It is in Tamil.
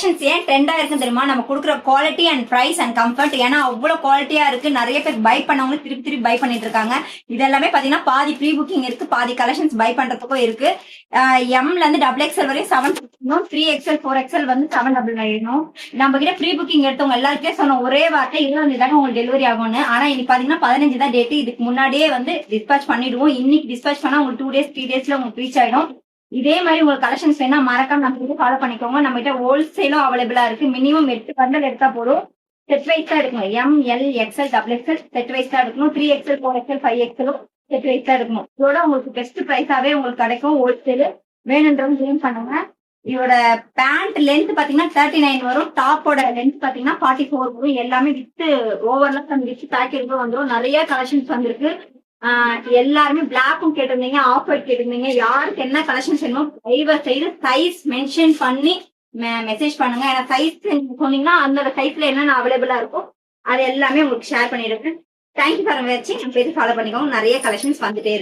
கலெக்ஷன்ஸ் ஏன் ட்ரெண்டா இருக்குன்னு தெரியுமா? நம்ம கொடுக்குற quality and price and comfort. ஏன்னா அவ்வளவு குவாலிட்டியா இருக்கு. நிறைய பேர் பை பண்ணவங்க திருப்பி திருப்பி பை பண்ணிட்டு இருக்காங்க. இதெல்லாமே பாத்தீங்கன்னா பாதி ப்ரீ புக்கிங் இருக்கு, பாதி கலெக்ஷன்ஸ் பை பண்றதுக்கும் இருக்கு. எம்ல இருந்து XXL வரையும் 7 3XL 4XL வந்து 799. நம்ம கிட்ட ப்ரீ புக்கிங் எடுத்தவங்க எல்லாருக்கே சொன்ன ஒரே வார்த்தை 20 தானே உங்களுக்கு டெலிவரி ஆகும்னு. ஆனா இன்னைக்கு பாத்தீங்கன்னா 15 தான் டேட். இதுக்கு முன்னாடியே வந்து டிஸ்பேச் பண்ணிடுவோம். இன்னைக்கு டிஸ்பேச் பண்ணா உங்களுக்கு 2 days 3 daysல உங்களுக்கு ரீச் ஆயிடும். இதே மாதிரி உங்களுக்கு கலெக்ஷன்ஸ் வேணா மறக்காம நம்ம ஃபாலோ பண்ணிக்கோங்க. நம்ம கிட்ட ஹோல்சேலும் அவைலபிளா இருக்கு. மினிமம் 8 பண்டல் எடுத்தா போதும். செட் வைஸ் தான் எடுக்கணும். ML XL XXL set wise தான் எடுக்கணும். 3XL 4XL 5XL set wise தான் எடுக்கணும். இதோட உங்களுக்கு பெஸ்ட் பிரைஸாவே உங்களுக்கு கிடைக்கும். ஹோல்சேல் வேணுன்றவங்க ஜாயின் பண்ணுங்க. இதோட பேண்ட் லென்த் பாத்தீங்கன்னா 39 வரும். டாப்போட லென்த் பாத்தீங்கன்னா 44 வரும். எல்லாமே with overlock and with packet வந்துடும். நிறைய கலெக்ஷன்ஸ் வந்திருக்கு. எல்லாருமே பிளாக்கும் கேட்டிருந்தீங்க, ஆஃப் ஒயிட் கேட்டிருந்தீங்க. யாருக்கு என்ன கலெக்ஷன்ஸ் வேணுமோ தயவு செய்து சைஸ் மென்ஷன் பண்ணி மெசேஜ் பண்ணுங்க. ஏன்னா சைஸ் சொன்னீங்கன்னா அந்த சைஸ்ல என்னென்ன அவைலபிளா இருக்கும் அது எல்லாமே உங்களுக்கு ஷேர் பண்ணிடுறேன். தேங்க்யூ ஃபார் வாட்சிங். பேசி ஃபாலோ பண்ணிக்கோங்க. நிறைய கலெக்ஷன்ஸ் வந்துட்டே இருக்கு.